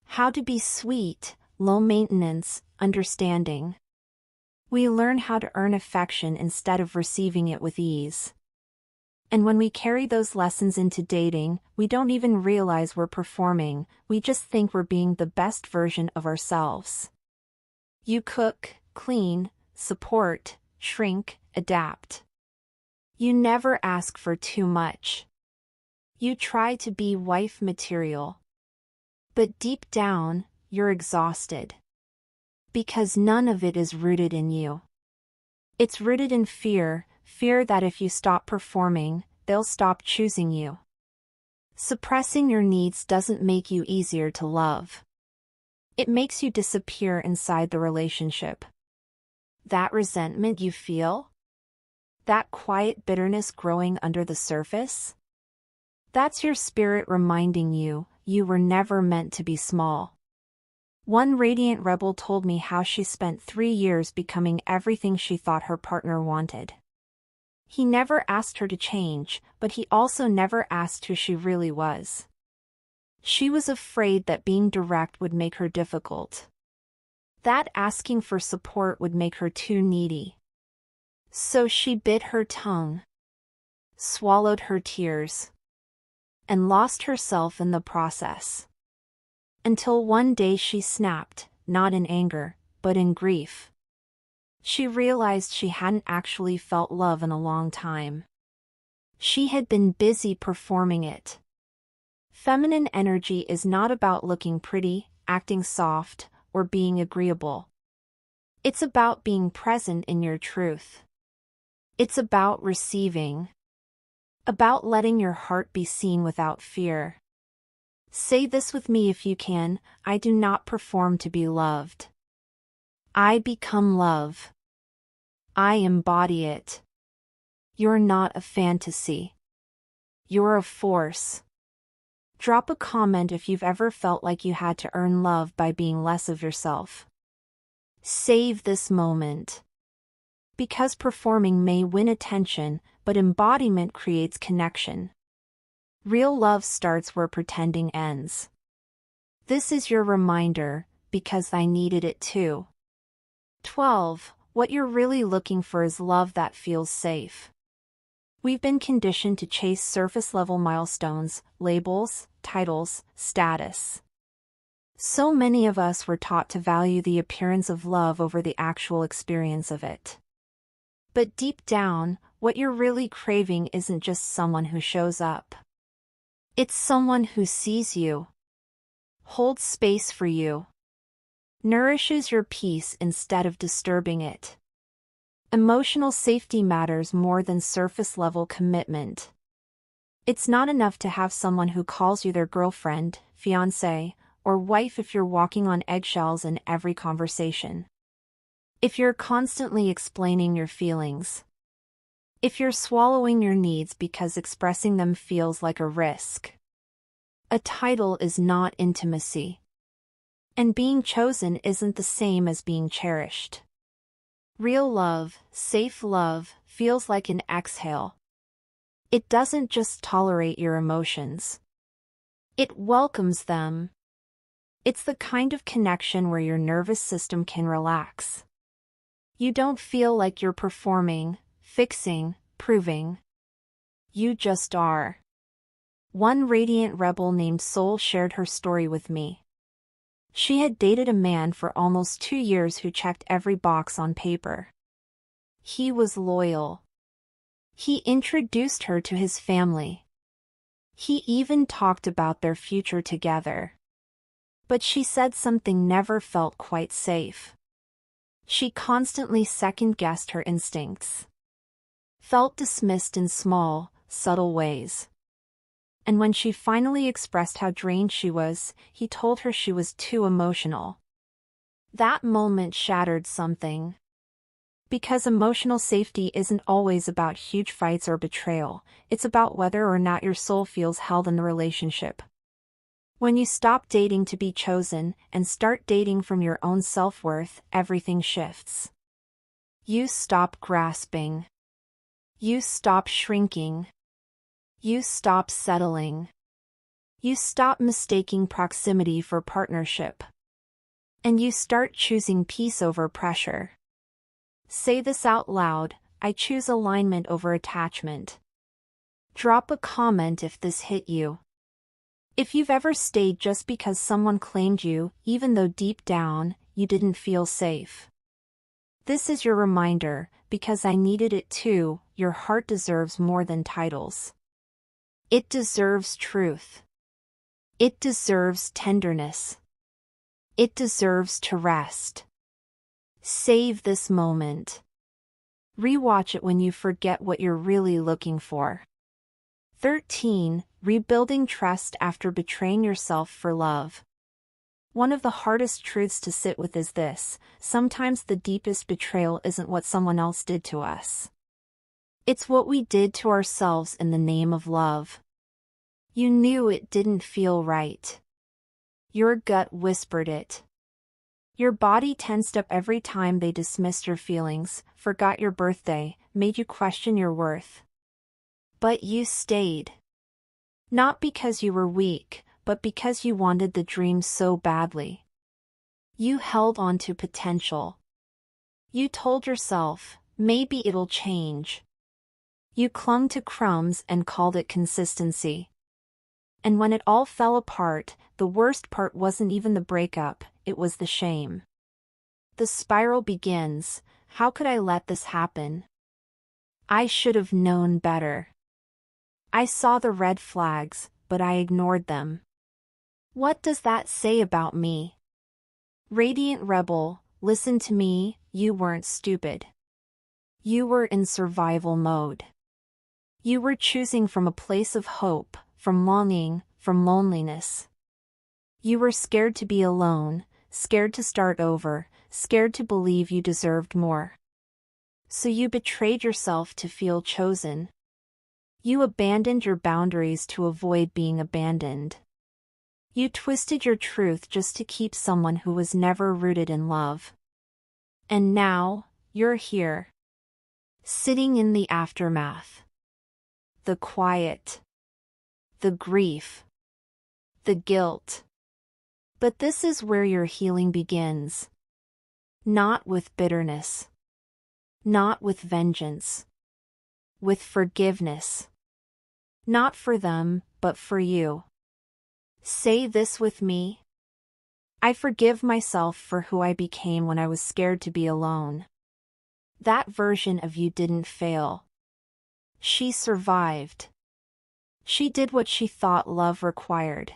How to be sweet, low maintenance, understanding. We learn how to earn affection instead of receiving it with ease. And when we carry those lessons into dating, we don't even realize we're performing, we just think we're being the best version of ourselves. You cook, clean, support, shrink, adapt. You never ask for too much. You try to be wife material. But deep down, you're exhausted. Because none of it is rooted in you. It's rooted in fear that if you stop performing, they'll stop choosing you. Suppressing your needs doesn't make you easier to love. It makes you disappear inside the relationship. That resentment you feel? That quiet bitterness growing under the surface? That's your spirit reminding you, you were never meant to be small. One radiant rebel told me how she spent 3 years becoming everything she thought her partner wanted. He never asked her to change, but he also never asked who she really was. She was afraid that being direct would make her difficult. That asking for support would make her too needy. So she bit her tongue, swallowed her tears, and lost herself in the process. Until one day she snapped, not in anger, but in grief. She realized she hadn't actually felt love in a long time. She had been busy performing it. Feminine energy is not about looking pretty, acting soft, or being agreeable. It's about being present in your truth. It's about receiving. About letting your heart be seen without fear. Say this with me if you can: I do not perform to be loved. I become love. I embody it. You're not a fantasy. You're a force. Drop a comment if you've ever felt like you had to earn love by being less of yourself. Save this moment. Because performing may win attention, but embodiment creates connection. Real love starts where pretending ends. This is your reminder, because I needed it too. 12. What you're really looking for is love that feels safe. We've been conditioned to chase surface-level milestones, labels, titles, status. So many of us were taught to value the appearance of love over the actual experience of it. But deep down, what you're really craving isn't just someone who shows up. It's someone who sees you, holds space for you, nourishes your peace instead of disturbing it. Emotional safety matters more than surface-level commitment. It's not enough to have someone who calls you their girlfriend, fiancé, or wife if you're walking on eggshells in every conversation. If you're constantly explaining your feelings. If you're swallowing your needs because expressing them feels like a risk. A title is not intimacy. And being chosen isn't the same as being cherished. Real love, safe love, feels like an exhale. It doesn't just tolerate your emotions. It welcomes them. It's the kind of connection where your nervous system can relax. You don't feel like you're performing, fixing, proving. You just are. One radiant rebel named Soul shared her story with me. She had dated a man for almost 2 years who checked every box on paper. He was loyal. He introduced her to his family. He even talked about their future together. But she said something never felt quite safe. She constantly second-guessed her instincts. Felt dismissed in small, subtle ways. And when she finally expressed how drained she was, he told her she was too emotional. That moment shattered something. Because emotional safety isn't always about huge fights or betrayal, it's about whether or not your soul feels held in the relationship. When you stop dating to be chosen and start dating from your own self-worth, everything shifts. You stop grasping. You stop shrinking. You stop settling. You stop mistaking proximity for partnership. And you start choosing peace over pressure. Say this out loud: I choose alignment over attachment. Drop a comment if this hit you. If you've ever stayed just because someone claimed you, even though deep down, you didn't feel safe. This is your reminder, because I needed it too: your heart deserves more than titles. It deserves truth. It deserves tenderness. It deserves to rest. Save this moment. Rewatch it when you forget what you're really looking for. 13. Rebuilding trust after betraying yourself for love. One of the hardest truths to sit with is this: sometimes the deepest betrayal isn't what someone else did to us. It's what we did to ourselves in the name of love. You knew it didn't feel right. Your gut whispered it. Your body tensed up every time they dismissed your feelings, forgot your birthday, made you question your worth. But you stayed. Not because you were weak, but because you wanted the dream so badly. You held on to potential. You told yourself, maybe it'll change. You clung to crumbs and called it consistency. And when it all fell apart, the worst part wasn't even the breakup, it was the shame. The spiral begins: how could I let this happen? I should have known better. I saw the red flags, but I ignored them. What does that say about me? Radiant Rebel, listen to me: you weren't stupid. You were in survival mode. You were choosing from a place of hope, from longing, from loneliness. You were scared to be alone, scared to start over, scared to believe you deserved more. So you betrayed yourself to feel chosen. You abandoned your boundaries to avoid being abandoned. You twisted your truth just to keep someone who was never rooted in love. And now, you're here. Sitting in the aftermath. The quiet. The grief. The guilt. But this is where your healing begins. Not with bitterness. Not with vengeance. With forgiveness. Not for them, but for you. Say this with me. I forgive myself for who I became when I was scared to be alone. That version of you didn't fail. She survived. She did what she thought love required.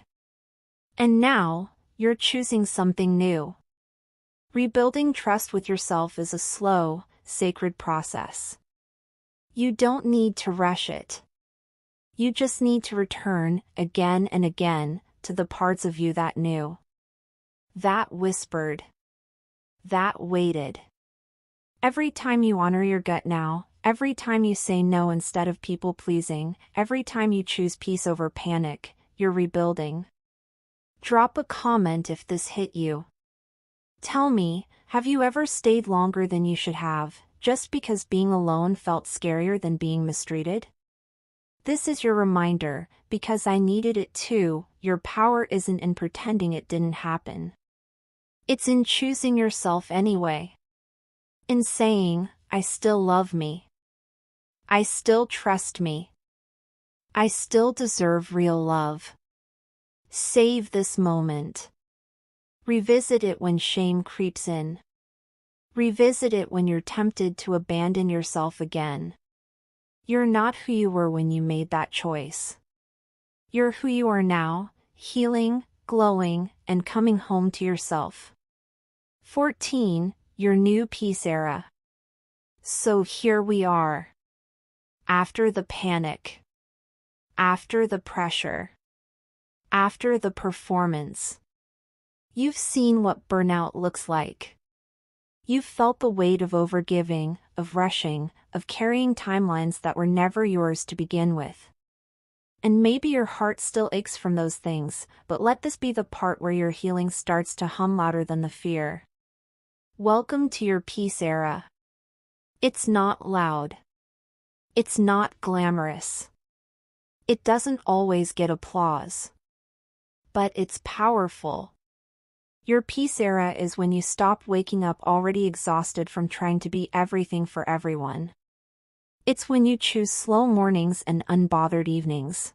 And now, you're choosing something new. Rebuilding trust with yourself is a slow, sacred process. You don't need to rush it. You just need to return, again and again, to the parts of you that knew. That whispered. That waited. Every time you honor your gut now, every time you say no instead of people-pleasing, every time you choose peace over panic, you're rebuilding. Drop a comment if this hit you. Tell me, have you ever stayed longer than you should have, just because being alone felt scarier than being mistreated? This is your reminder, because I needed it too: your power isn't in pretending it didn't happen. It's in choosing yourself anyway. In saying, I still love me. I still trust me. I still deserve real love. Save this moment. Revisit it when shame creeps in. Revisit it when you're tempted to abandon yourself again. You're not who you were when you made that choice. You're who you are now, healing, glowing, and coming home to yourself. 14. Your new peace era. So here we are. After the panic. After the pressure. After the performance. You've seen what burnout looks like. You've felt the weight of overgiving, of rushing, of carrying timelines that were never yours to begin with. And maybe your heart still aches from those things, but let this be the part where your healing starts to hum louder than the fear. Welcome to your peace era. It's not loud. It's not glamorous. It doesn't always get applause. But it's powerful. Your peace era is when you stop waking up already exhausted from trying to be everything for everyone. It's when you choose slow mornings and unbothered evenings.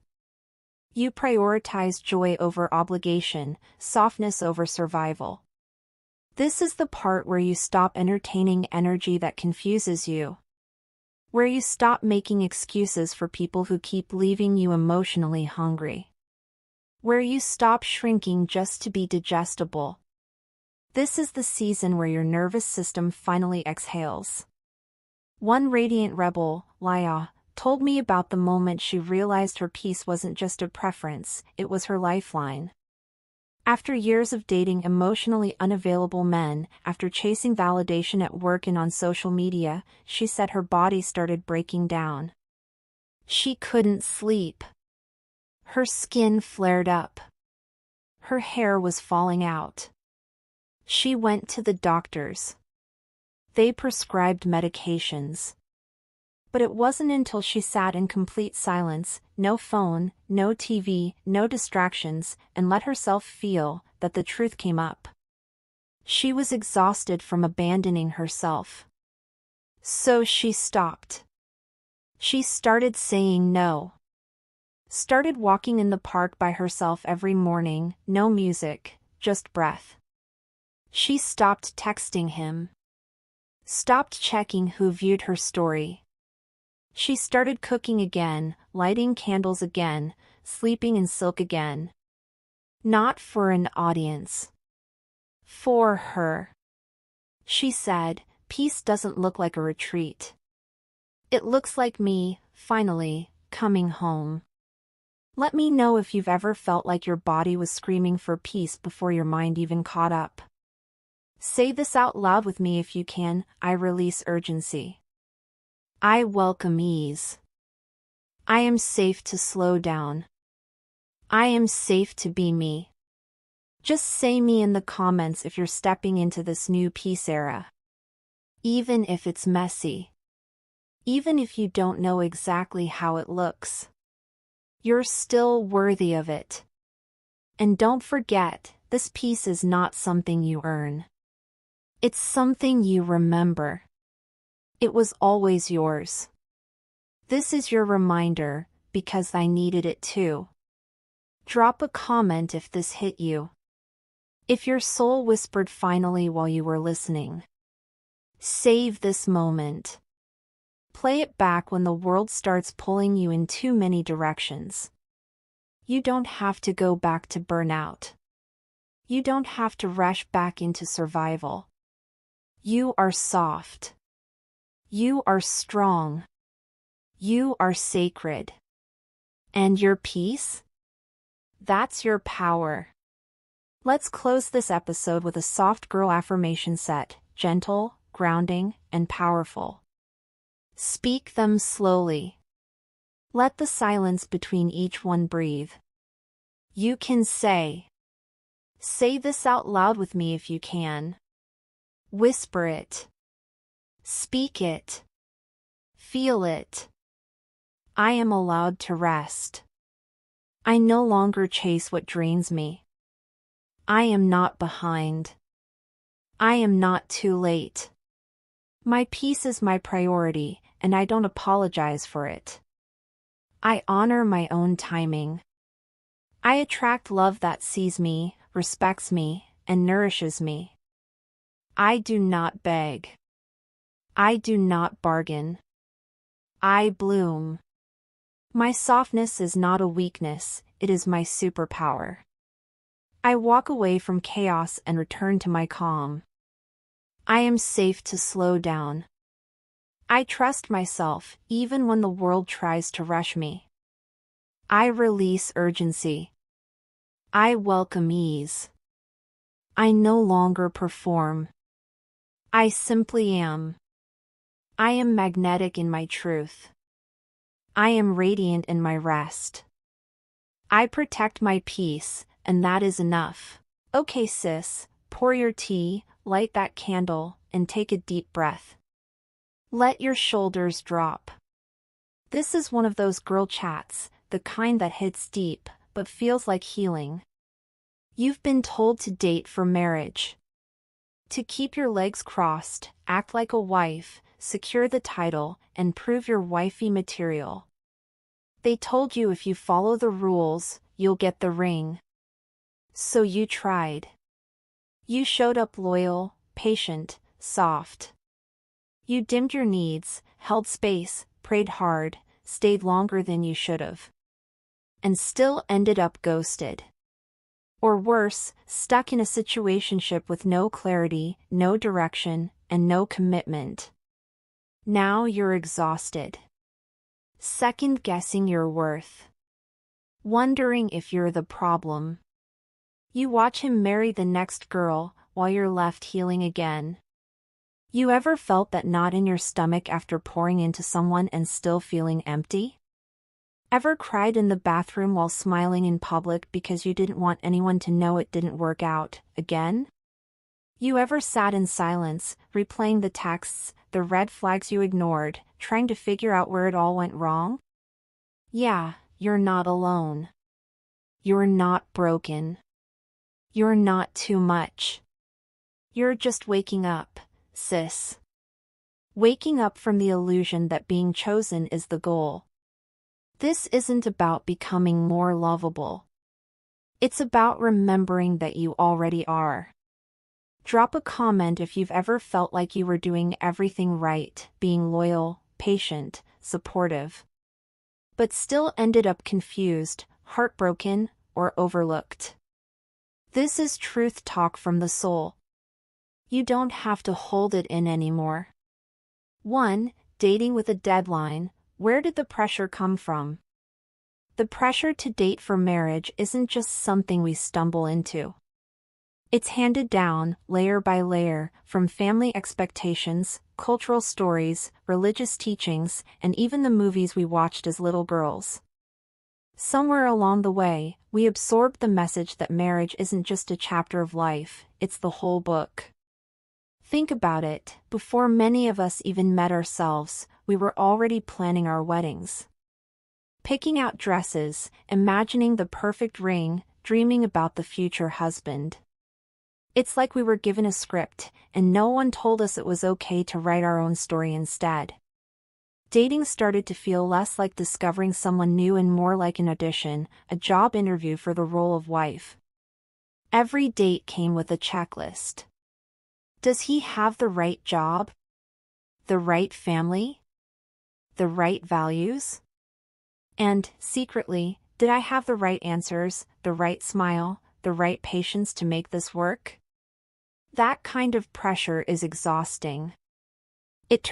You prioritize joy over obligation, softness over survival. This is the part where you stop entertaining energy that confuses you. Where you stop making excuses for people who keep leaving you emotionally hungry. Where you stop shrinking just to be digestible. This is the season where your nervous system finally exhales. One radiant rebel, Laya, told me about the moment she realized her peace wasn't just a preference, it was her lifeline. After years of dating emotionally unavailable men, after chasing validation at work and on social media, she said her body started breaking down. She couldn't sleep. Her skin flared up. Her hair was falling out. She went to the doctors. They prescribed medications. But it wasn't until she sat in complete silence, no phone, no TV, no distractions, and let herself feel, that the truth came up. She was exhausted from abandoning herself. So she stopped. She started saying no. Started walking in the park by herself every morning, no music, just breath. She stopped texting him. Stopped checking who viewed her story. She started cooking again, lighting candles again, sleeping in silk again. Not for an audience. For her. She said, peace doesn't look like a retreat. It looks like me, finally, coming home. Let me know if you've ever felt like your body was screaming for peace before your mind even caught up. Say this out loud with me if you can. I release urgency. I welcome ease. I am safe to slow down. I am safe to be me. Just say me in the comments if you're stepping into this new peace era. Even if it's messy. Even if you don't know exactly how it looks. You're still worthy of it. And don't forget, this peace is not something you earn. It's something you remember. It was always yours. This is your reminder, because I needed it too. Drop a comment if this hit you. If your soul whispered finally while you were listening. Save this moment. Play it back when the world starts pulling you in too many directions. You don't have to go back to burnout. You don't have to rush back into survival. You are soft. You are strong. You are sacred. And your peace? That's your power. Let's close this episode with a soft girl affirmation set, gentle, grounding, and powerful. Speak them slowly. Let the silence between each one breathe. You can say. Say this out loud with me if you can. Whisper it. Speak it. Feel it. I am allowed to rest. I no longer chase what drains me. I am not behind. I am not too late. My peace is my priority, and I don't apologize for it. I honor my own timing. I attract love that sees me, respects me, and nourishes me. I do not beg. I do not bargain. I bloom. My softness is not a weakness, it is my superpower. I walk away from chaos and return to my calm. I am safe to slow down. I trust myself, even when the world tries to rush me. I release urgency. I welcome ease. I no longer perform. I simply am. I am magnetic in my truth. I am radiant in my rest. I protect my peace, and that is enough. Okay, sis, pour your tea, light that candle, and take a deep breath. Let your shoulders drop. This is one of those girl chats, the kind that hits deep, but feels like healing. You've been told to date for marriage. To keep your legs crossed, act like a wife, secure the title, and prove you're wifey material. They told you if you follow the rules, you'll get the ring. So you tried. You showed up loyal, patient, soft. You dimmed your needs, held space, prayed hard, stayed longer than you should've. And still ended up ghosted. Or worse, stuck in a situationship with no clarity, no direction, and no commitment. Now you're exhausted. Second-guessing your worth. Wondering if you're the problem. You watch him marry the next girl, while you're left healing again. You ever felt that knot in your stomach after pouring into someone and still feeling empty? Ever cried in the bathroom while smiling in public because you didn't want anyone to know it didn't work out, again? You ever sat in silence, replaying the texts, the red flags you ignored, trying to figure out where it all went wrong? Yeah, you're not alone. You're not broken. You're not too much. You're just waking up, sis. Waking up from the illusion that being chosen is the goal. This isn't about becoming more lovable. It's about remembering that you already are. Drop a comment if you've ever felt like you were doing everything right, being loyal, patient, supportive, but still ended up confused, heartbroken, or overlooked. This is truth talk from the soul. You don't have to hold it in anymore. 1. Dating with a deadline. Where did the pressure come from? The pressure to date for marriage isn't just something we stumble into. It's handed down, layer by layer, from family expectations, cultural stories, religious teachings, and even the movies we watched as little girls. Somewhere along the way, we absorbed the message that marriage isn't just a chapter of life, it's the whole book. Think about it, before many of us even met ourselves, we were already planning our weddings. Picking out dresses, imagining the perfect ring, dreaming about the future husband. It's like we were given a script, and no one told us it was okay to write our own story instead. Dating started to feel less like discovering someone new and more like an audition, a job interview for the role of wife. Every date came with a checklist. Does he have the right job? The right family? The right values? And, secretly, did I have the right answers, the right smile, the right patience to make this work? That kind of pressure is exhausting. It